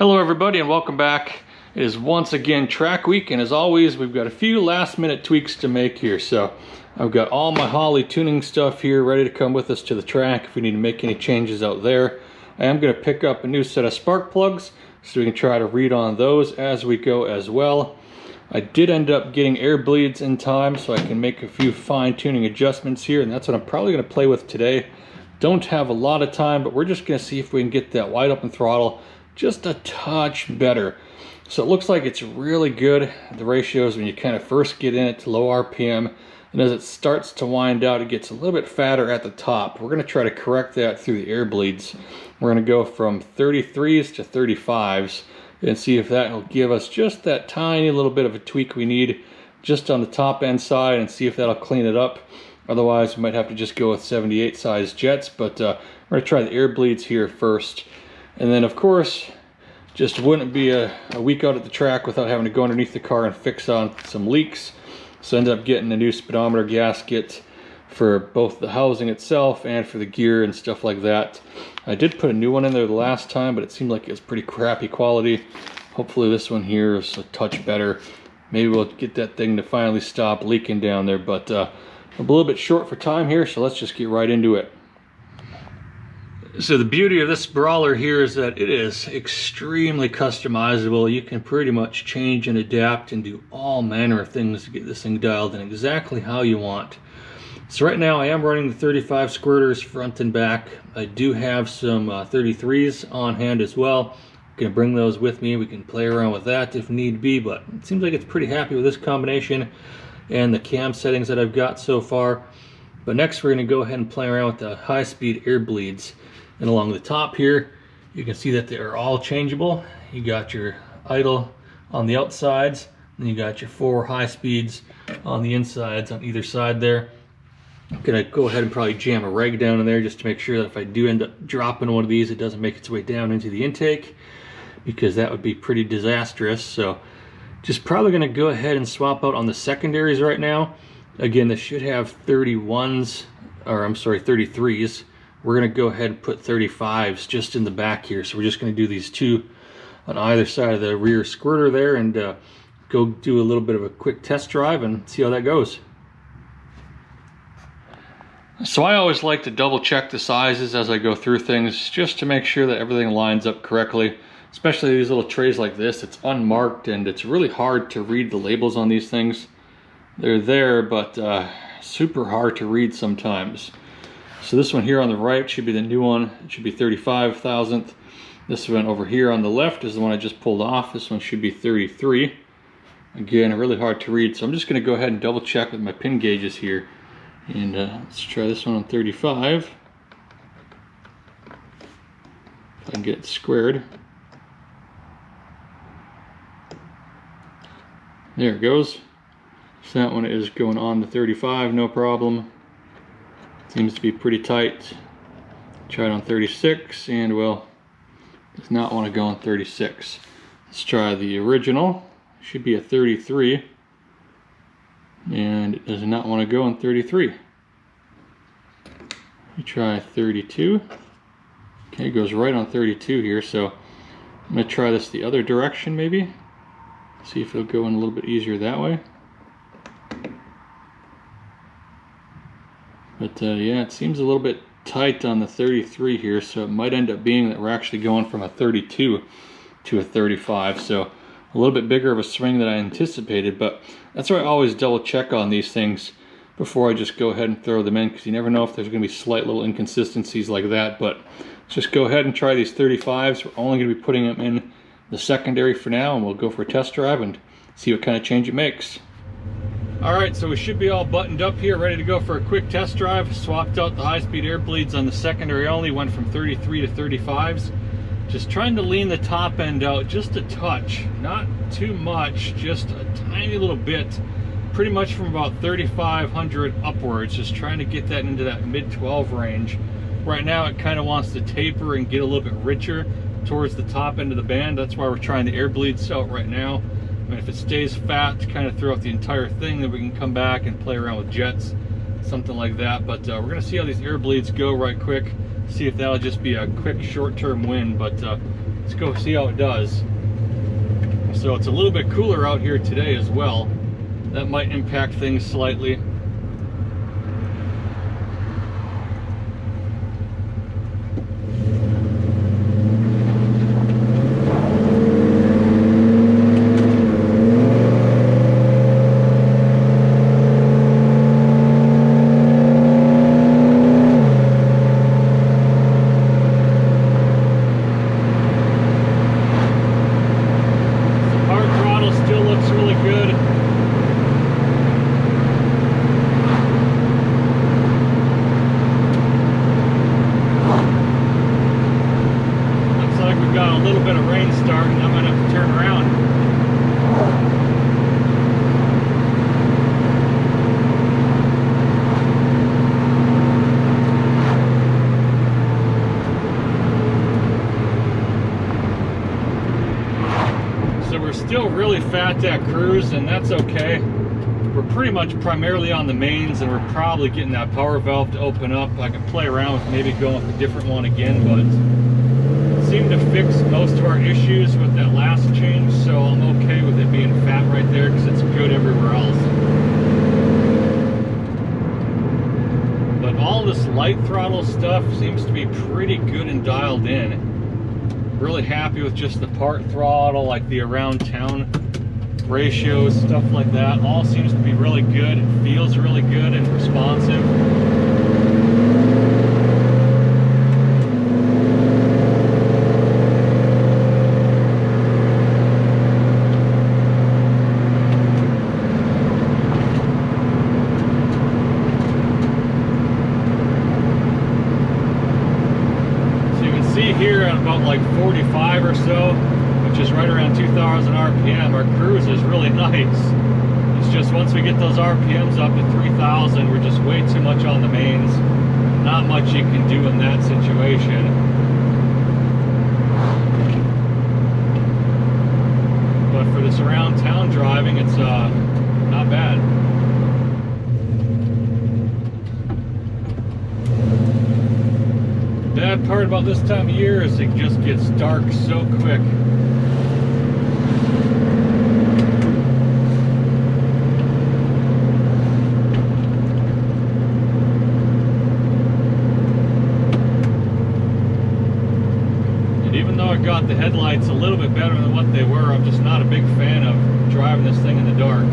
Hello everybody and welcome back. It is once again track week, and as always we've got a few last minute tweaks to make here. So I've got all my Holley tuning stuff here ready to come with us to the track if we need to make any changes out there. I am going to pick up a new set of spark plugs so we can try to read on those as we go as well. I did end up getting air bleeds in time so I can make a few fine tuning adjustments here, and that's what I'm probably going to play with today. Don't have a lot of time, but we're just going to see if we can get that wide open throttle just a touch better. So it looks like it's really good. The ratios when you kind of first get in it to low RPM, and as it starts to wind out it gets a little bit fatter at the top. We're going to try to correct that through the air bleeds. We're going to go from 33s to 35s and see if that will give us just that tiny little bit of a tweak we need just on the top end side, and see if that'll clean it up. Otherwise we might have to just go with 78 size jets, but we're going to try the air bleeds here first. And then of course, just wouldn't be a week out at the track without having to go underneath the car and fix on some leaks. So I ended up getting a new speedometer gasket for both the housing itself and for the gear and stuff like that. I did put a new one in there the last time, but it seemed like it was pretty crappy quality. Hopefully this one here is a touch better. Maybe we'll get that thing to finally stop leaking down there, but I'm a little bit short for time here, so let's just get right into it. So the beauty of this Brawler here is that it is extremely customizable. You can pretty much change and adapt and do all manner of things to get this thing dialed in exactly how you want. So right now I am running the 35 squirters front and back. I do have some 33s on hand as well. I'm going to bring those with me. We can play around with that if need be, but it seems like it's pretty happy with this combination and the cam settings that I've got so far. But next we're going to go ahead and play around with the high-speed air bleeds. And along the top here, you can see that they are all changeable. You got your idle on the outsides, and you got your 4 high speeds on the insides on either side there. I'm gonna go ahead and probably jam a reg down in there just to make sure that if I do end up dropping one of these, it doesn't make its way down into the intake, because that would be pretty disastrous. So just probably gonna go ahead and swap out on the secondaries right now. Again, this should have 31s, or I'm sorry, 33s. We're going to go ahead and put 35s just in the back here. So we're just going to do these two on either side of the rear squirter there, and go do a little bit of a quick test drive and see how that goes. So I always like to double check the sizes as I go through things just to make sure that everything lines up correctly. Especially these little trays like this, it's unmarked and it's really hard to read the labels on these things. They're there, but super hard to read sometimes. So this one here on the right should be the new one. It should be 35,000th. This one over here on the left is the one I just pulled off. This one should be 33. Again, really hard to read. So I'm just going to go ahead and double check with my pin gauges here. And let's try this one on 35. If I can get it squared. There it goes. So that one is going on the 35, no problem. Seems to be pretty tight. Try it on 36, and well, does not want to go on 36. Let's try the original. Should be a 33, and it does not want to go on 33. We try 32. Okay, it goes right on 32 here, so I'm going to try this the other direction maybe. See if it'll go in a little bit easier that way. But yeah, it seems a little bit tight on the 33 here, so it might end up being that we're actually going from a 32 to a 35. So a little bit bigger of a swing than I anticipated, but that's why I always double check on these things before I just go ahead and throw them in, because you never know if there's going to be slight little inconsistencies like that. But let's just go ahead and try these 35s. We're only going to be putting them in the secondary for now, and we'll go for a test drive and see what kind of change it makes. Alright, so we should be all buttoned up here, ready to go for a quick test drive. Swapped out the high-speed air bleeds on the secondary only, went from 33 to 35s. Just trying to lean the top end out just a touch, not too much, just a tiny little bit. Pretty much from about 3,500 upwards, just trying to get that into that mid-12 range. Right now it kind of wants to taper and get a little bit richer towards the top end of the band. That's why we're trying the air bleeds out right now. And if it stays fat kind of throughout the entire thing, then we can come back and play around with jets, something like that. But we're going to see how these air bleeds go right quick. See if that'll just be a quick short-term win, but let's go see how it does. So it's a little bit cooler out here today as well. That might impact things slightly. Still really fat at cruise, and that's okay. We're pretty much primarily on the mains, and we're probably getting that power valve to open up. I can play around with maybe going with a different one again, but it seemed to fix most of our issues with that last change, so I'm okay with it being fat right there because it's good everywhere else. But all this light throttle stuff seems to be pretty good and dialed in. Really happy with just the part throttle, like the around town ratios, stuff like that. All seems to be really good. It feels really good and responsive. Here at about like 45 or so, which is right around 2,000 RPM, our cruise is really nice. It's just once we get those RPMs up to 3,000, we're just way too much on the mains. Not much you can do in that situation. But for this around town driving, it's not bad. Bad part about this time of year is it just gets dark so quick. And even though I got the headlights a little bit better than what they were, I'm just not a big fan of driving this thing in the dark.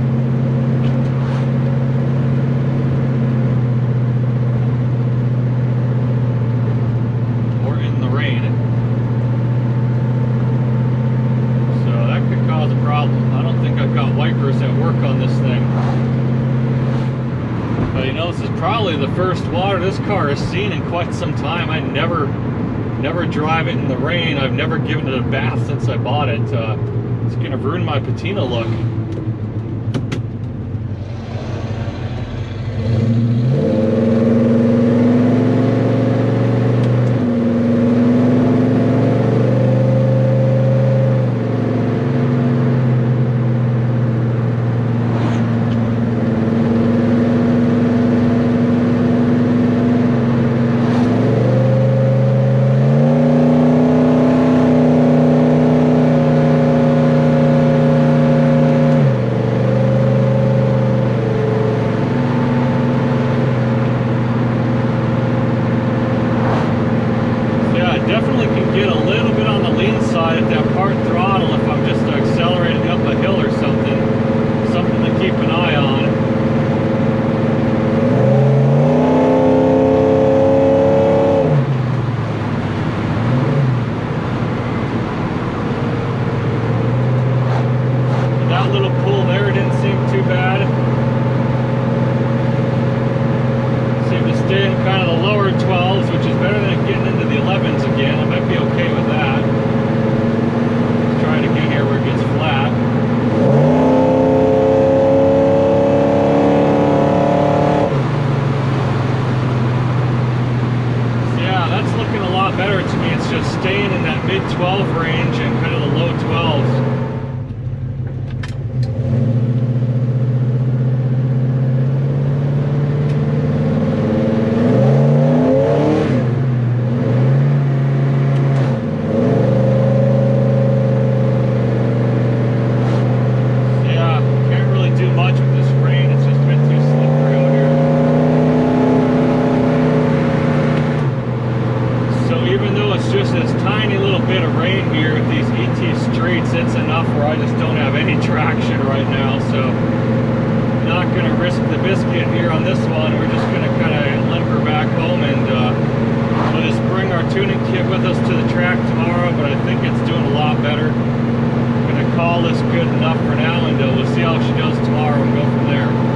This is probably the first water this car has seen in quite some time. I never drive it in the rain. I've never given it a bath since I bought it. It's gonna ruin my patina look. little bit of rain here with these ET streets, it's enough where I just don't have any traction right now. So not going to risk the biscuit here on this one. We're just going to kind of limper back home, and we'll just bring our tuning kit with us to the track tomorrow. But I think it's doing a lot better. I'm going to call this good enough for now, and we'll see how she does tomorrow and go from there.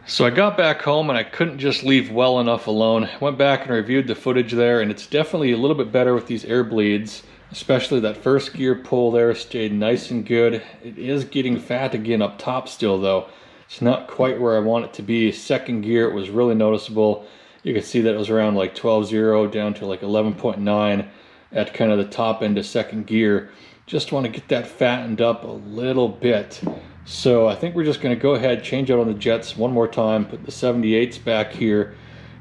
So I got back home and I couldn't just leave well enough alone. I went back and reviewed the footage there, and it's definitely a little bit better with these air bleeds, especially that first gear pull there stayed nice and good. It is getting fat again up top still though. It's not quite where I want it to be. Second gear, it was really noticeable. You can see that it was around like 12.0 down to like 11.9 at kind of the top end of second gear. Just want to get that fattened up a little bit. So I think we're just going to go ahead, change out on the jets one more time, put the 78s back here,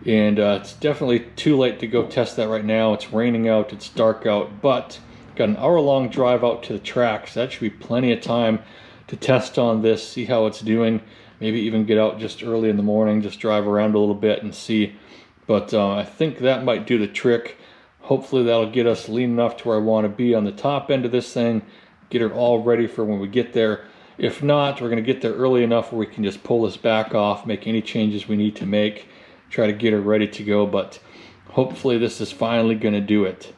and it's definitely too late to go test that right now. It's raining out, it's dark out, but got an hour-long drive out to the track, so that should be plenty of time to test on this, see how it's doing, maybe even get out just early in the morning, just drive around a little bit and see. But I think that might do the trick. Hopefully that'll get us lean enough to where I want to be on the top end of this thing, get it all ready for when we get there. If not, we're going to get there early enough where we can just pull this back off, make any changes we need to make, try to get her ready to go, but hopefully this is finally going to do it.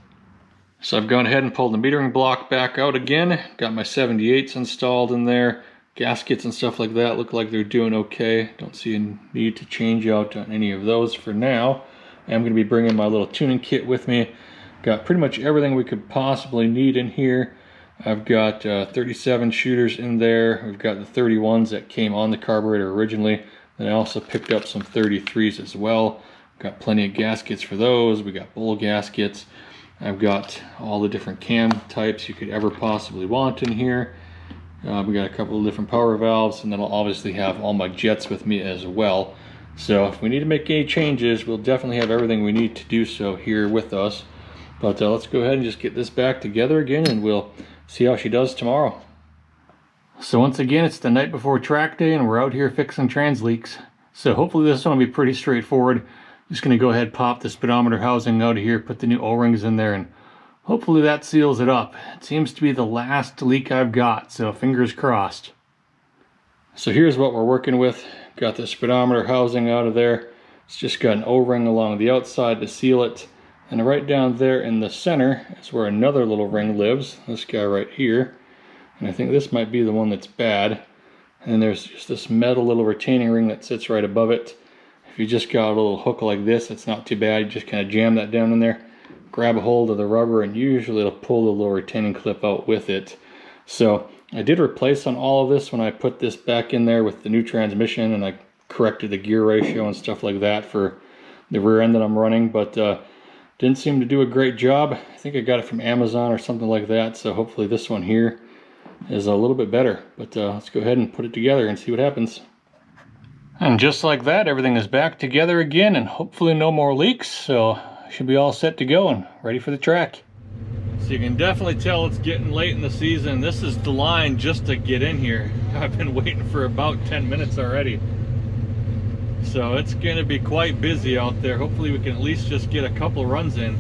So I've gone ahead and pulled the metering block back out again, got my 78s installed in there, gaskets and stuff like that look like they're doing okay. Don't see a need to change out on any of those for now. I'm going to be bringing my little tuning kit with me. Got pretty much everything we could possibly need in here. I've got 37 shooters in there. We've got the 31s that came on the carburetor originally. Then I also picked up some 33s as well. Got plenty of gaskets for those. We got bowl gaskets. I've got all the different cam types you could ever possibly want in here. We got a couple of different power valves, and then I'll obviously have all my jets with me as well. So if we need to make any changes, we'll definitely have everything we need to do so here with us. But let's go ahead and just get this back together again, and we'll see how she does tomorrow. So once again, it's the night before track day and we're out here fixing trans leaks. So hopefully this one will be pretty straightforward. Just going to go ahead, pop the speedometer housing out of here, put the new O-rings in there, and hopefully that seals it up. It seems to be the last leak I've got, so fingers crossed. So here's what we're working with. Got the speedometer housing out of there. It's just got an O-ring along the outside to seal it. And right down there in the center is where another little ring lives, this guy right here. And I think this might be the one that's bad. And there's just this metal little retaining ring that sits right above it. If you just got a little hook like this, it's not too bad. You just kind of jam that down in there, grab a hold of the rubber, and usually it'll pull the little retaining clip out with it. So I did replace on all of this when I put this back in there with the new transmission, and I corrected the gear ratio and stuff like that for the rear end that I'm running, but didn't seem to do a great job. I think I got it from Amazon or something like that, so hopefully this one here is a little bit better. But let's go ahead and put it together and see what happens. And just like that, everything is back together again, and hopefully no more leaks, so should be all set to go and ready for the track. So you can definitely tell it's getting late in the season. This is the line just to get in here. I've been waiting for about 10 minutes already. So it's going to be quite busy out there. Hopefully we can at least just get a couple runs in.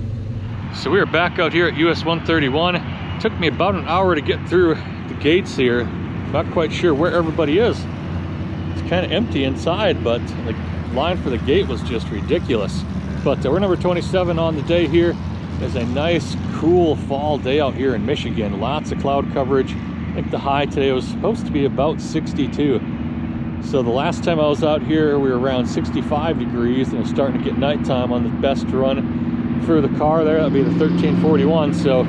So we are back out here at US 131. It took me about an hour to get through the gates here. Not quite sure where everybody is. It's kind of empty inside, but the line for the gate was just ridiculous. But we're number 27 on the day here. It's a nice, cool fall day out here in Michigan. Lots of cloud coverage. I think the high today was supposed to be about 62. So the last time I was out here, we were around 65 degrees, and it was starting to get nighttime on the best run for the car there. That'd be the 1341. So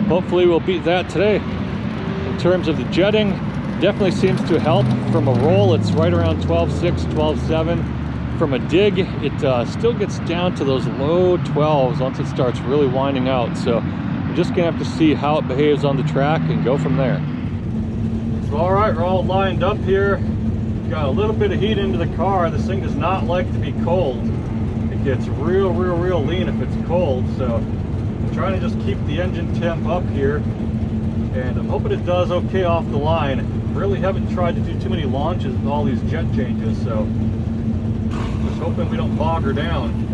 hopefully we'll beat that today. In terms of the jetting, definitely seems to help. From a roll, it's right around 12.6, 12.7. From a dig, it still gets down to those low 12s once it starts really winding out. So I'm just gonna have to see how it behaves on the track and go from there. So all right, we're all lined up here. Got a little bit of heat into the car. This thing does not like to be cold. It gets real lean if it's cold. So I'm trying to just keep the engine temp up here. and I'm hoping it does okay off the line. Really haven't tried to do too many launches with all these jet changes, so just hoping we don't bog her down.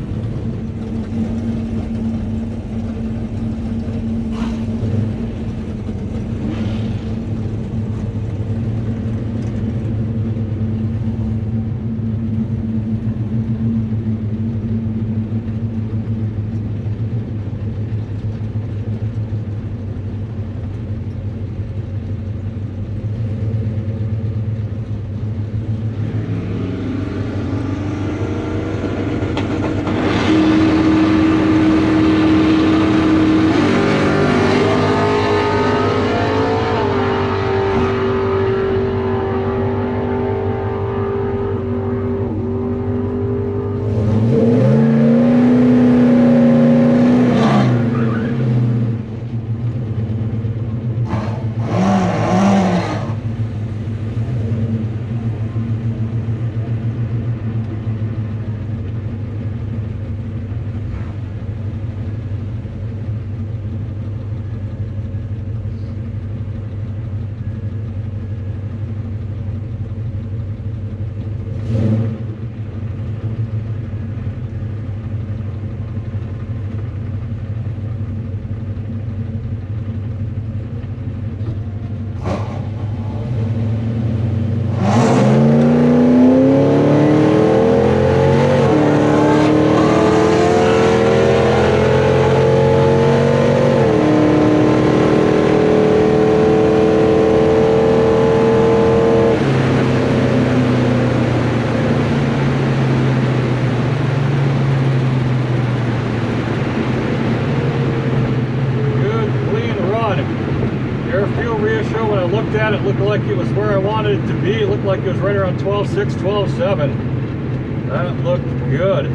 It looked like it was where I wanted it to be. It looked like it was right around 12.6, 12.7. That looked good.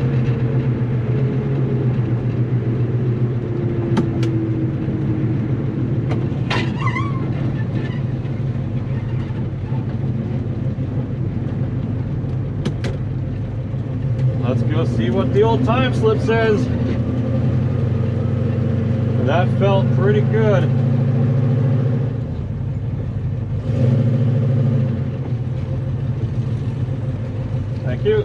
Let's go see what the old time slip says. That felt pretty good. Thank you.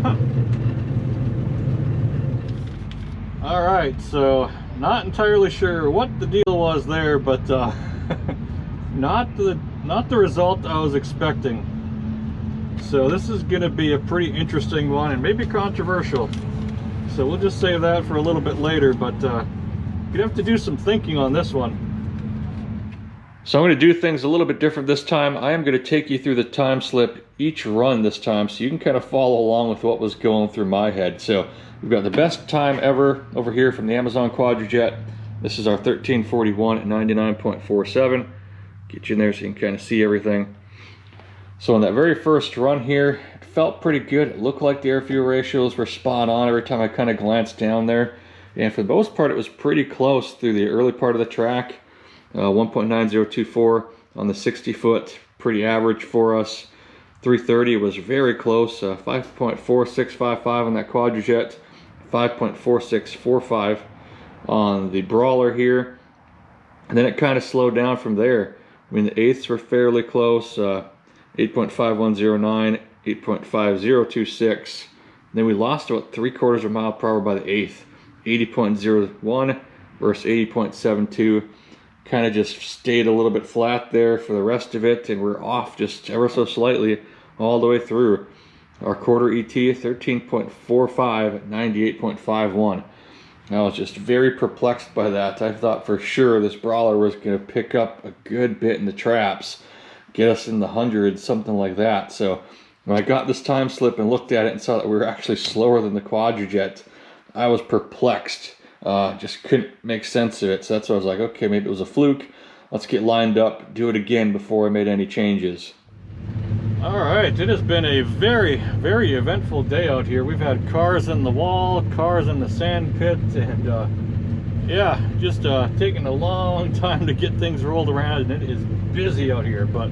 Huh. All right, so not entirely sure what the deal was there, but not the result I was expecting. So this is going to be a pretty interesting one and maybe controversial. So we'll just save that for a little bit later, but you'd have to do some thinking on this one. So I'm going to do things a little bit different this time. I am going to take you through the time slip each run this time, so you can kind of follow along with what was going through my head. So we've got the best time ever over here from the Amazon Quadrajet. This is our 1341 at 99.47. Get you in there so you can kind of see everything. So on that very first run here, it felt pretty good. It looked like the air-fuel ratios were spot on every time I kind of glanced down there. And for the most part, it was pretty close through the early part of the track. 1.9024 on the 60-foot, pretty average for us. 330 was very close, 5.4655 on that Quadrajet, 5.4645 on the Brawler here. And then it kind of slowed down from there. I mean, the eighths were fairly close, 8.5109, 8.5026. Then we lost about 3/4 mile per hour by the eighth, 80.01 versus 80.72. Kind of just stayed a little bit flat there for the rest of it, and we're off just ever so slightly all the way through. Our quarter ET 13.45 at 98.51. I was just very perplexed by that. I thought for sure this Brawler was going to pick up a good bit in the traps, get us in the hundreds, something like that. So when I got this time slip and looked at it and saw that we were actually slower than the Quadrajet, I was perplexed. Just couldn't make sense of it. So that's why I was like, okay, maybe it was a fluke. Let's get lined up, do it again before I made any changes. All right, it has been a very, very eventful day out here. We've had cars in the wall, cars in the sand pit, and yeah, just taking a long time to get things rolled around, and it is busy out here, but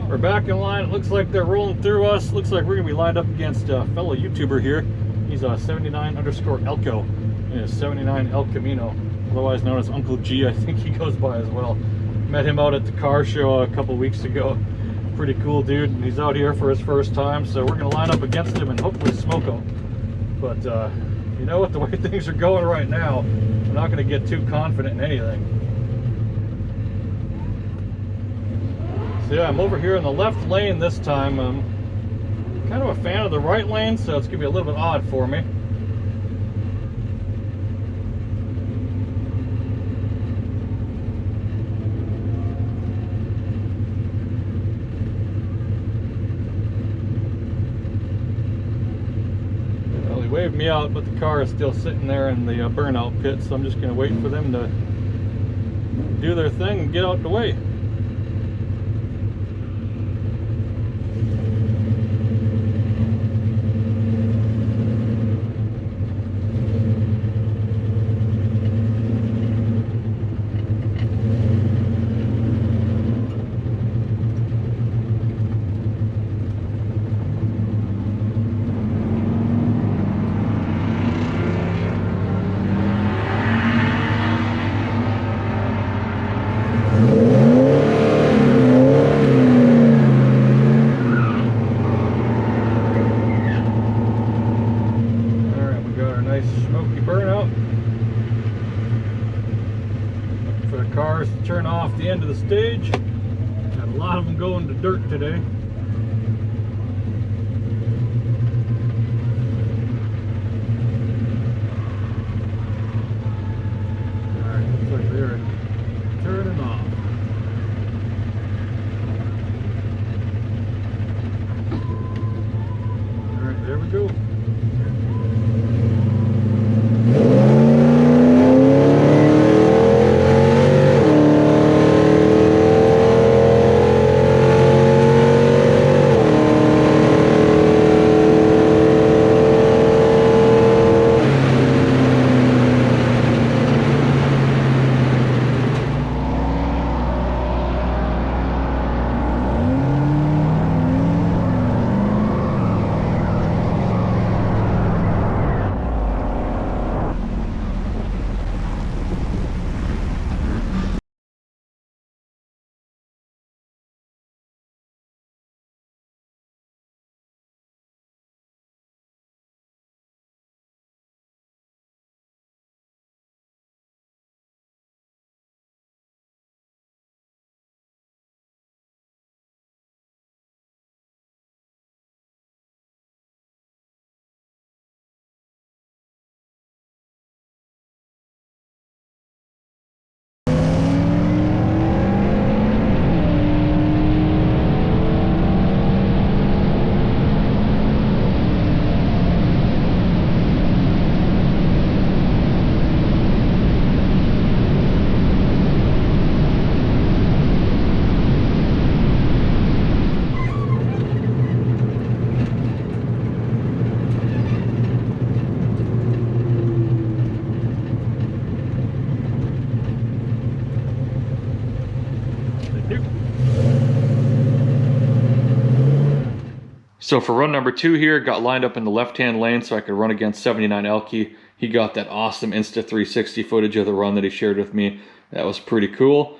we're back in line. It looks like they're rolling through us. Looks like we're gonna be lined up against a fellow YouTuber here. He's 79_Elko. Yeah, 79 El Camino, otherwise known as Uncle G, I think he goes by as well. Met him out at the car show a couple weeks ago. Pretty cool dude, and he's out here for his first time, so we're gonna line up against him and hopefully smoke him. But you know what, the way things are going right now, I'm not gonna get too confident in anything. So yeah, I'm over here in the left lane this time. I'm kind of a fan of the right lane, so it's gonna be a little bit odd for me. Waved me out, but the car is still sitting there in the burnout pit, so I'm just going to wait for them to do their thing and get out the way. Cars to turn off the end of the stage. Got a lot of them going to dirt today. Alright, looks like they're turning off. Alright, there we go. So for run number 2 here, got lined up in the left-hand lane so I could run against 79 Elky. He got that awesome Insta360 footage of the run that he shared with me. That was pretty cool.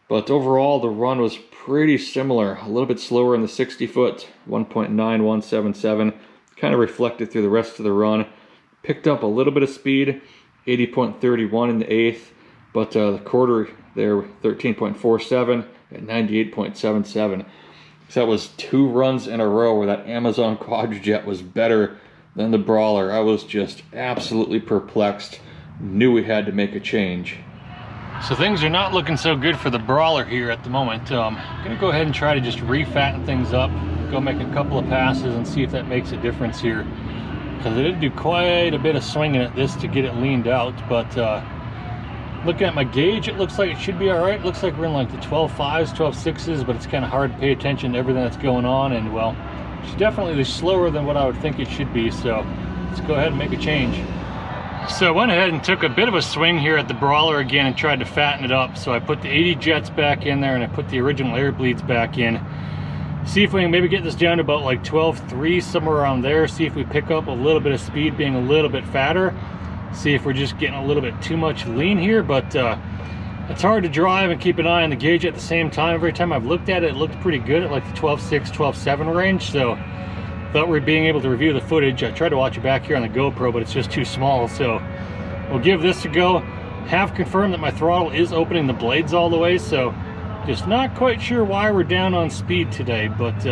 But overall, the run was pretty similar. A little bit slower in the 60 foot, 1.9177. Kind of reflected through the rest of the run. Picked up a little bit of speed, 80.31 in the 8th. But the quarter there, 13.47 at 98.77. So that was 2 runs in a row where that Amazon Quadrajet was better than the Brawler. I was just absolutely perplexed. Knew we had to make a change. So things are not looking so good for the Brawler here at the moment. I'm gonna go ahead and try to just re-fatten things up, go make a couple of passes and see if that makes a difference here. Because I did do quite a bit of swinging at this to get it leaned out, but looking at my gauge, it looks like it should be all right. It looks like we're in like the 12.5s, 12.6s, but it's kind of hard to pay attention to everything that's going on. And well, it's definitely slower than what I would think it should be. So let's go ahead and make a change. So I went ahead and took a bit of a swing here at the Brawler again and tried to fatten it up. So I put the 80 jets back in there and I put the original air bleeds back in. See if we can maybe get this down to about like 12.3, somewhere around there. See if we pick up a little bit of speed being a little bit fatter. See if we're just getting a little bit too much lean here, but it's hard to drive and keep an eye on the gauge at the same time. Every time I've looked at it, it looked pretty good at like the 12.6, 12.7 range. So thought we were being able to review the footage. I tried to watch it back here on the GoPro, but it's just too small. So we'll give this a go. Have confirmed that my throttle is opening the blades all the way, so just not quite sure why we're down on speed today, but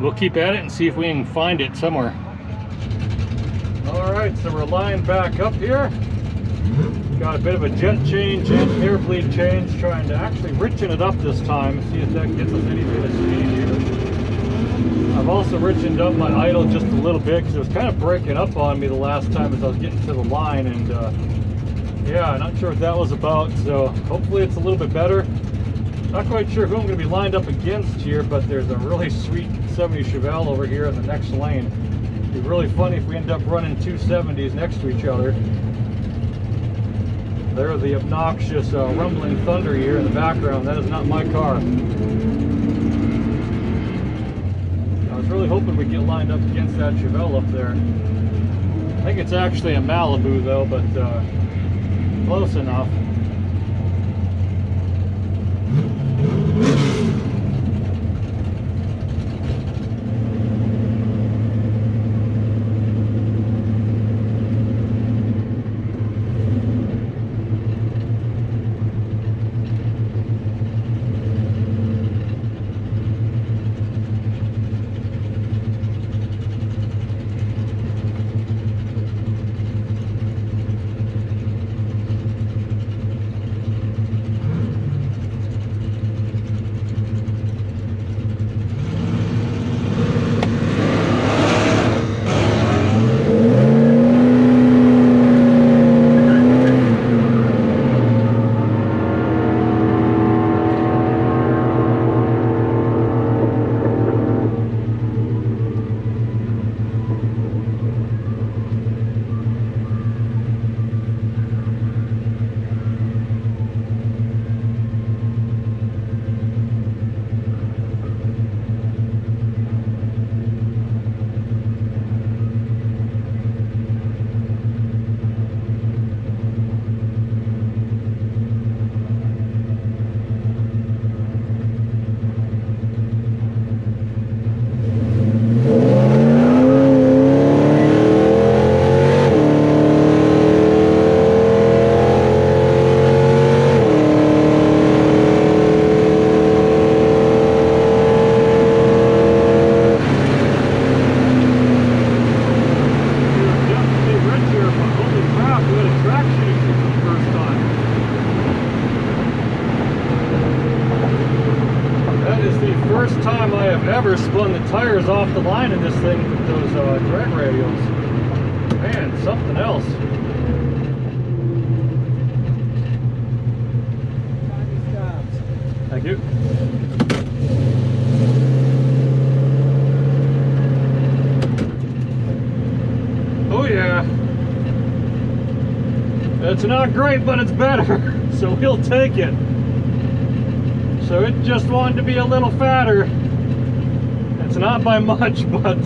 we'll keep at it and see if we can find it somewhere. All right, so we're lined back up here. Got a bit of a jet change and air bleed change, trying to actually richen it up this time, see if that gets us any bit of speed here. I've also richened up my idle just a little bit because it was kind of breaking up on me the last time as I was getting to the line, and yeah, not sure what that was about, so hopefully it's a little bit better. Not quite sure who I'm going to be lined up against here, but there's a really sweet 70 Chevelle over here in the next lane. It'd be really funny if we end up running two 70s next to each other. There's the obnoxious rumbling thunder here in the background. That is not my car. I was really hoping we'd get lined up against that Chevelle up there. I think it's actually a Malibu though, but close enough. First time I have ever spun the tires off the line in this thing with those drag radials. Man, something else. Thank you. Oh yeah. It's not great, but it's better. So we'll take it. So it just wanted to be a little fatter. It's not by much, but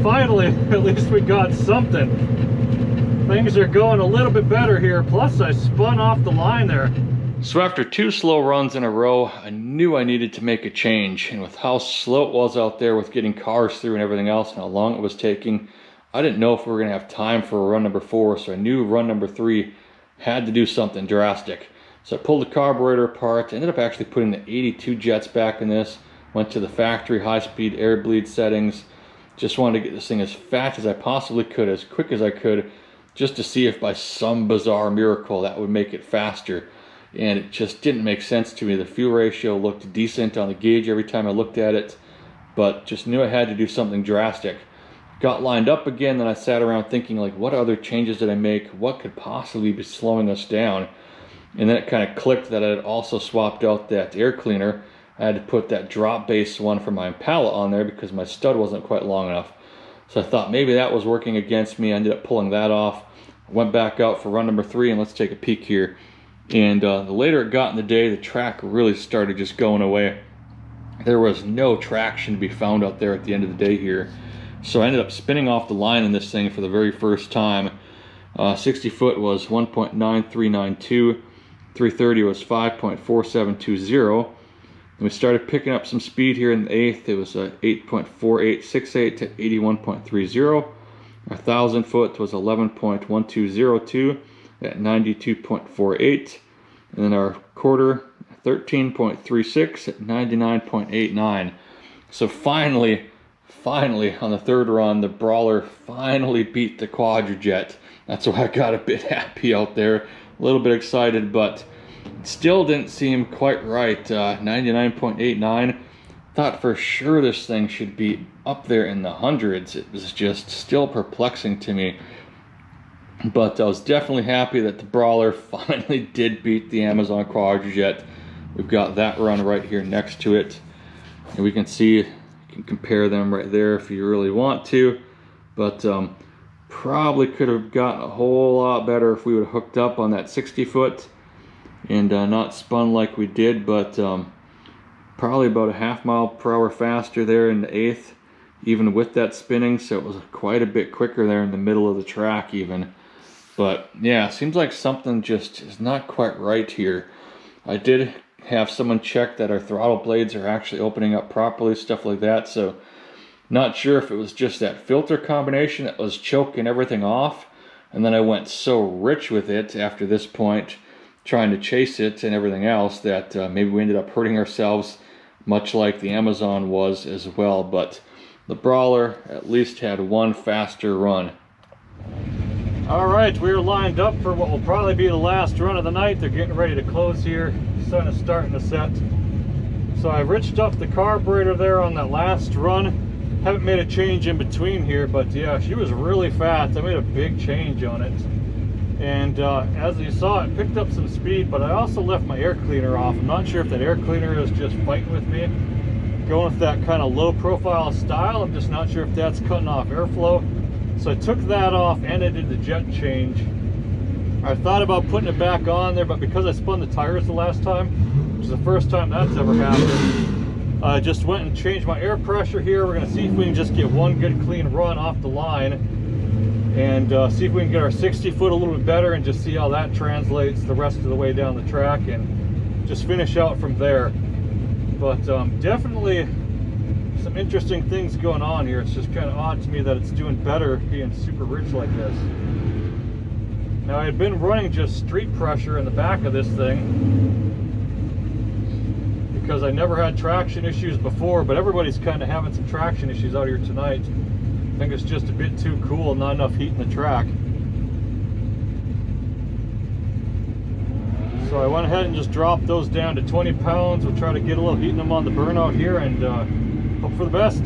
finally, at least we got something. Things are going a little bit better here. Plus, I spun off the line there. So after two slow runs in a row, I knew I needed to make a change. And with how slow it was out there with getting cars through and everything else, and how long it was taking, I didn't know if we were going to have time for run number 4. So I knew run number 3 had to do something drastic. So I pulled the carburetor apart, ended up actually putting the 82 jets back in this, went to the factory high-speed air bleed settings, just wanted to get this thing as fast as I possibly could, as quick as I could, just to see if by some bizarre miracle that would make it faster. And it just didn't make sense to me. The fuel ratio looked decent on the gauge every time I looked at it, but just knew I had to do something drastic. Got lined up again, then I sat around thinking, like, what other changes did I make? What could possibly be slowing us down? And then it kind of clicked that I had also swapped out that air cleaner. I had to put that drop base one for my Impala on there because my stud wasn't quite long enough. So I thought maybe that was working against me. I ended up pulling that off. Went back out for run number 3, and let's take a peek here. And the later it got in the day, the track really started just going away. There was no traction to be found out there at the end of the day here. So I ended up spinning off the line in this thing for the very first time. 60 foot was 1.9392. 330 was 5.4720. And we started picking up some speed here in the 8th. It was 8.4868 to 81.30. Our 1,000 foot was 11.1202 at 92.48. And then our quarter, 13.36 at 99.89. So finally on the third run, the Brawler finally beat the Quadrajet. That's why I got a bit happy out there, a little bit excited, but still didn't seem quite right. 99.89. Thought for sure this thing should be up there in the hundreds. It was just still perplexing to me. But I was definitely happy that the Brawler finally did beat the Amazon Quadrajet. We've got that run right here next to it. And we can see, you can compare them right there if you really want to. But probably could have gotten a whole lot better if we would have hooked up on that 60 foot and not spun like we did. But probably about a half mile per hour faster there in the 8th, even with that spinning. So it was quite a bit quicker there in the middle of the track even. But yeah, seems like something just is not quite right here. I did have someone check that our throttle blades are actually opening up properly, stuff like that. So not sure if it was just that filter combination that was choking everything off. And then I went so rich with it after this point, trying to chase it and everything else, that maybe we ended up hurting ourselves, much like the Amazon was as well. But the Brawler at least had one faster run. All right, we're lined up for what will probably be the last run of the night. They're getting ready to close here. Sun is starting to set. So I riched up the carburetor there on that last run. Haven't made a change in between here, but yeah, she was really fast. I made a big change on it. And as you saw, it picked up some speed, but I also left my air cleaner off. I'm not sure if that air cleaner is just fighting with me. Going with that kind of low profile style, I'm just not sure if that's cutting off airflow. So I took that off and I did the jet change. I thought about putting it back on there, but because I spun the tires the last time, which is the first time that's ever happened, I just went and changed my air pressure here. We're going to see if we can just get one good clean run off the line and see if we can get our 60 foot a little bit better and just see how that translates the rest of the way down the track and just finish out from there. But definitely some interesting things going on here. It's just kind of odd to me that it's doing better being super rich like this. Now I had been running just street pressure in the back of this thing because I never had traction issues before, but everybody's kind of having some traction issues out here tonight. I think it's just a bit too cool, not enough heat in the track. So I went ahead and just dropped those down to 20 pounds. We'll try to get a little heat in them on the burnout here and hope for the best.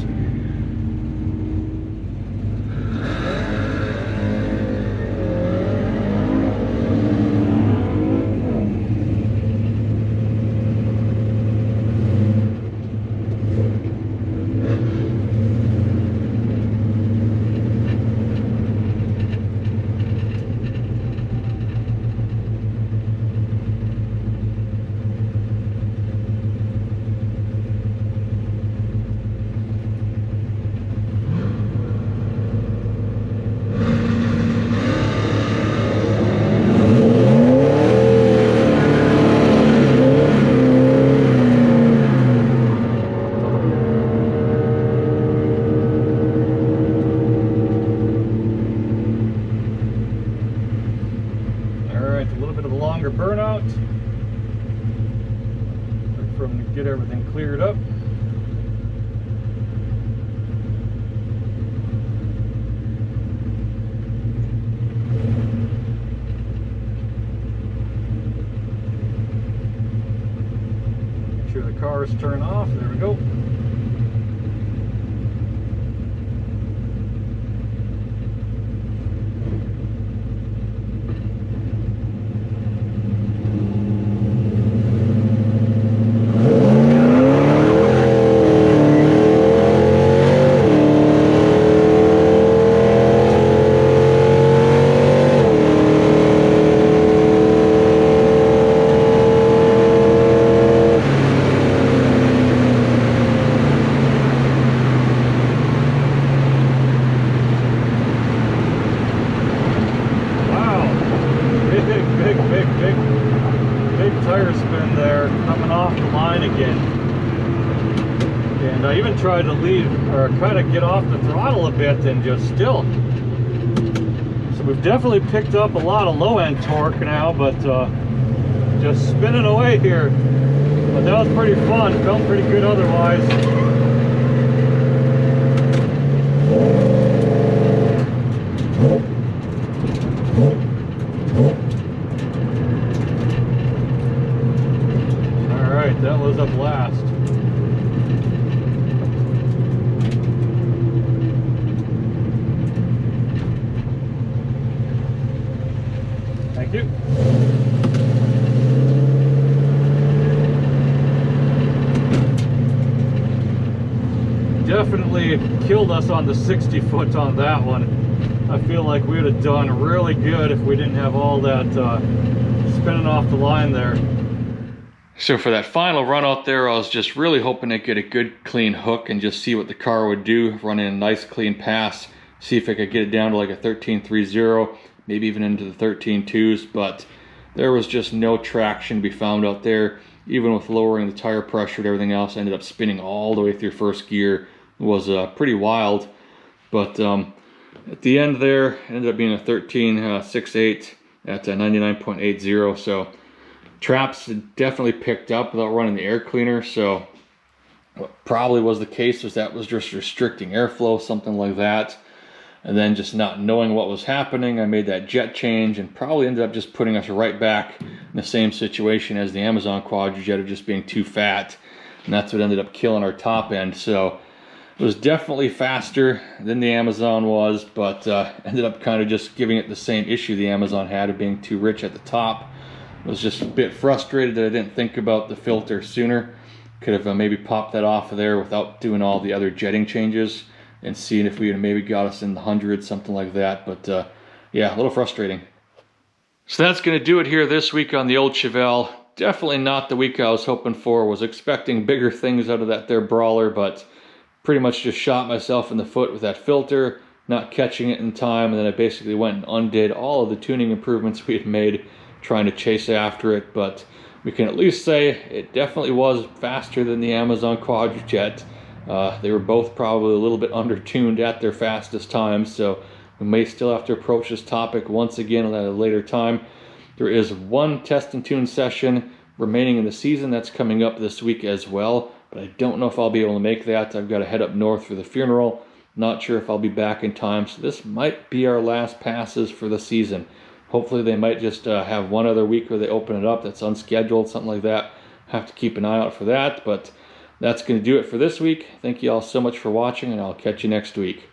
Burnout. Look for them to get everything cleared up. Make sure the car is turned off. There we go. tire spin there coming off the line again. And I even tried to leave, or kind of get off the throttle a bit, and just still. So we've definitely picked up a lot of low end torque now, but just spinning away here. But that was pretty fun, felt pretty good otherwise. Alright, that was up last. Thank you. Definitely killed us on the 60 foot on that one. I feel like we would have done really good if we didn't have all that spinning off the line there. So for that final run out there, I was just really hoping to get a good clean hook and just see what the car would do, running a nice clean pass, see if I could get it down to like a 13.30, maybe even into the 13.2s, but there was just no traction to be found out there. Even with lowering the tire pressure and everything else, I ended up spinning all the way through first gear. It was pretty wild, but at the end there, it ended up being a 13.68 at 99.80, so traps definitely picked up without running the air cleaner. So what probably was the case was that was just restricting airflow, something like that. And then just not knowing what was happening, I made that jet change and probably ended up just putting us right back in the same situation as the Amazon Quadrajet of just being too fat. And that's what ended up killing our top end. So it was definitely faster than the Amazon was, but ended up kind of just giving it the same issue the Amazon had of being too rich at the top. I was just a bit frustrated that I didn't think about the filter sooner. Could have maybe popped that off of there without doing all the other jetting changes and seeing if we had maybe got us in the hundreds, something like that. But yeah, a little frustrating. So that's going to do it here this week on the old Chevelle. Definitely not the week I was hoping for. Was expecting bigger things out of that there Brawler, but pretty much just shot myself in the foot with that filter, not catching it in time, and then I basically went and undid all of the tuning improvements we had made, trying to chase after it. But we can at least say it definitely was faster than the Amazon Quadrajet. They were both probably a little bit under-tuned at their fastest times, so we may still have to approach this topic once again at a later time. There is one test and tune session remaining in the season that's coming up this week as well, but I don't know if I'll be able to make that. I've got to head up north for the funeral. Not sure if I'll be back in time, so this might be our last passes for the season. Hopefully they might just have one other week where they open it up that's unscheduled, something like that. Have to keep an eye out for that, but that's going to do it for this week. Thank you all so much for watching, and I'll catch you next week.